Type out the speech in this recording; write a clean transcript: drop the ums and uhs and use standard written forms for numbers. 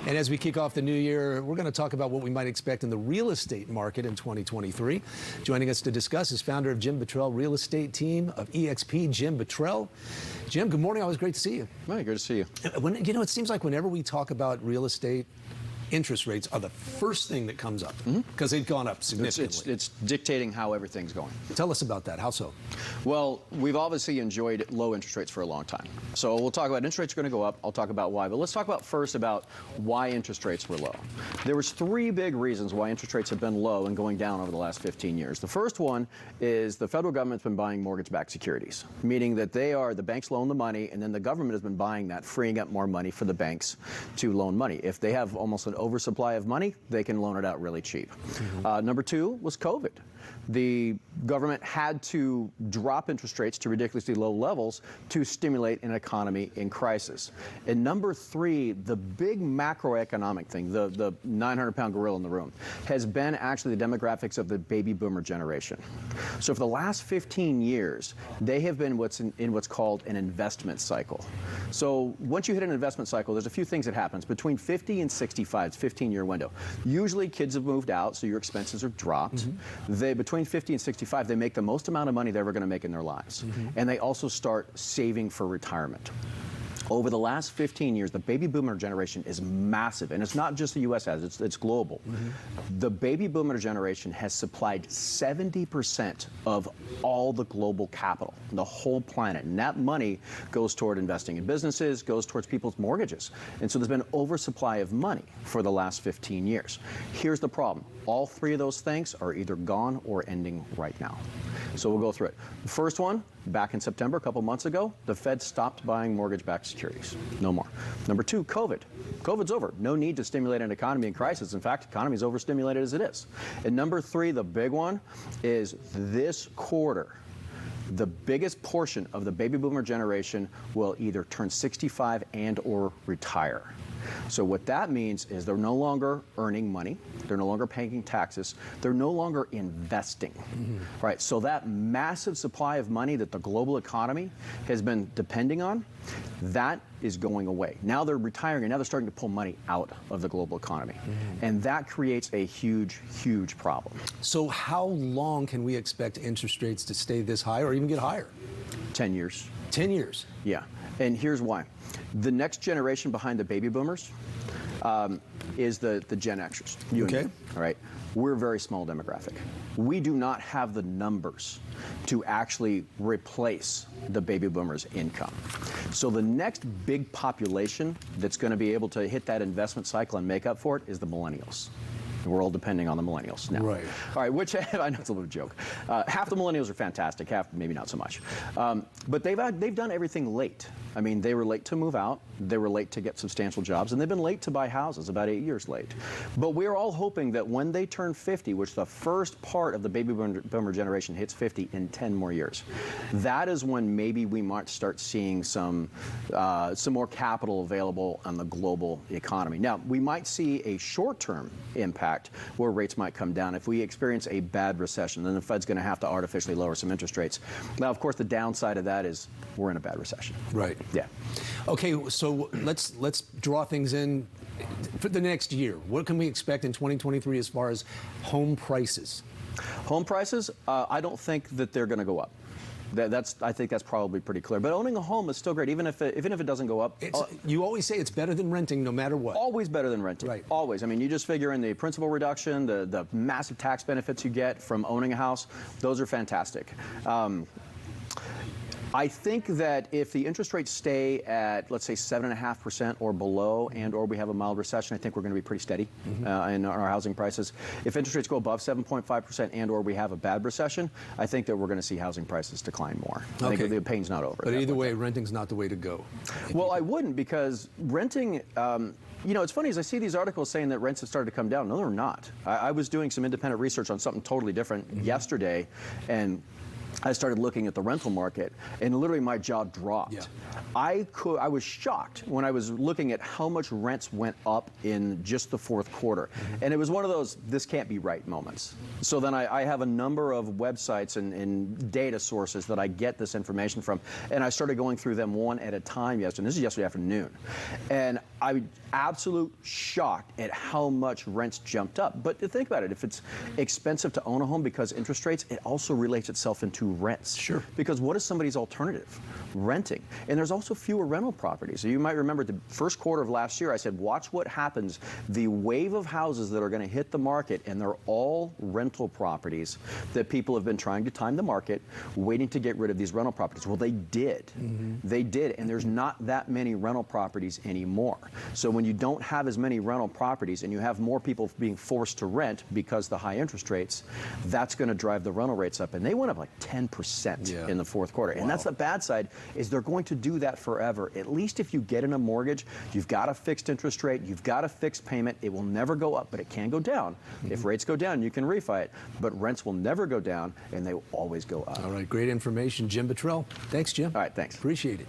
And as we kick off the new year, we're going to talk about what we might expect in the real estate market in 2023. Joining us to discuss is founder of Jim Bottrell Real Estate Team of EXP, Jim Bottrell. Jim, good morning. Always great to see you. Hi, good to see you. It seems like whenever we talk about real estate, interest rates are the first thing that comes up because they've gone up significantly. It's dictating how everything's going. Tell us about that. How so? Well, we've obviously enjoyed low interest rates for a long time. So we'll talk about interest rates are going to go up. I'll talk about why. But let's talk about first about why interest rates were low. There was three big reasons why interest rates have been low and going down over the last 15 years. The first one is the federal government's been buying mortgage-backed securities, meaning that the banks loan the money, and then the government has been buying that, freeing up more money for the banks to loan money. If they have almost an oversupply of money, they can loan it out really cheap. Number two was COVID. The government had to drop interest rates to ridiculously low levels to stimulate an economy in crisis. And number three, the big macroeconomic thing, the 900-pound gorilla in the room, has been actually the demographics of the baby boomer generation. So for the last 15 years, they have been in what's called an investment cycle. So once you hit an investment cycle, there's a few things that happens. Between 50 and 65, it's a 15-year window. Usually kids have moved out, so your expenses are dropped. Between 50 and 65, they make the most amount of money they're ever going to make in their lives. And they also start saving for retirement. Over the last 15 years, the baby boomer generation is massive, and it's not just the U.S. has, it's global. The baby boomer generation has supplied 70% of all the global capital, the whole planet, and that money goes toward investing in businesses, goes towards people's mortgages. And so there's been an oversupply of money for the last 15 years. Here's the problem. All three of those things are either gone or ending right now. So we'll go through it. The first one, back in September, a couple months ago, the Fed stopped buying mortgage-backed securities. No more. Number two, COVID. COVID's over. No need to stimulate an economy in crisis. In fact, the economy is overstimulated as it is. And number three, the big one, is this quarter. The biggest portion of the baby boomer generation will either turn 65 and or retire. So what that means is they're no longer earning money, they're no longer paying taxes, they're no longer investing, right? So that massive supply of money that the global economy has been depending on, that is going away. Now they're retiring, and now they're starting to pull money out of the global economy. And that creates a huge, huge problem. So how long can we expect interest rates to stay this high or even get higher? 10 years. 10 years? Yeah, and here's why. The next generation behind the baby boomers is the Gen Xers. You and me, all right? We're a very small demographic. We do not have the numbers to actually replace the baby boomers' income. So the next big population that's going to be able to hit that investment cycle and make up for it is the millennials. We're all depending on the millennials now. Right. All right, which I know it's a little joke. Half the millennials are fantastic, half maybe not so much. But they've done everything late. I mean, they were late to move out, they were late to get substantial jobs, and they've been late to buy houses, about 8 years late. But we're all hoping that when they turn 50, which the first part of the baby boomer generation hits 50 in 10 more years, that is when maybe we might start seeing some more capital available on the global economy. Now, we might see a short-term impact where rates might come down. If we experience a bad recession, then the Fed's going to have to artificially lower some interest rates. Now, of course, the downside of that is we're in a bad recession. Right. Yeah. Okay, so let's draw things in for the next year. What can we expect in 2023 as far as home prices? Home prices, I don't think that they're going to go up. I think that's probably pretty clear. But owning a home is still great, even if it doesn't go up. You always say it's better than renting, no matter what. Always better than renting. Right. Always. I mean, you just figure in the principal reduction, the massive tax benefits you get from owning a house. Those are fantastic. I think that if the interest rates stay at, let's say, 7.5% or below, or we have a mild recession, I think we're going to be pretty steady in our housing prices. If interest rates go above 7.5% or we have a bad recession, I think that we're going to see housing prices decline more. I think the pain's not over. But either way, renting's not the way to go. Well, I wouldn't, because renting, you know, it's funny, as I see these articles saying that rents have started to come down. No, they're not. I was doing some independent research on something totally different yesterday, and I started looking at the rental market, and literally my jaw dropped. Yeah. I was shocked when I was looking at how much rents went up in just the fourth quarter. And it was one of those, this can't be right moments. So then I have a number of websites and data sources that I get this information from, and I started going through them one at a time yesterday. And this is yesterday afternoon. And I'm absolute shocked at how much rents jumped up. But to think about it, if it's expensive to own a home because interest rates, it also relates itself into rents. Sure. Because what is somebody's alternative? Renting. And there's also fewer rental properties. So you might remember the first quarter of last year, I said, watch what happens. The wave of houses that are going to hit the market, and they're all rental properties that people have been trying to time the market, waiting to get rid of these rental properties. Well, they did. They did. And there's not that many rental properties anymore. So when you don't have as many rental properties and you have more people being forced to rent because of the high interest rates, that's going to drive the rental rates up. And they went up like 10% in the fourth quarter. And that's the bad side, is they're going to do that forever. At least if you get in a mortgage, you've got a fixed interest rate, you've got a fixed payment. It will never go up, but it can go down. If rates go down, you can refi it. But rents will never go down, and they will always go up. All right, great information. Jim Bottrell. Thanks, Jim. All right, thanks. Appreciate it.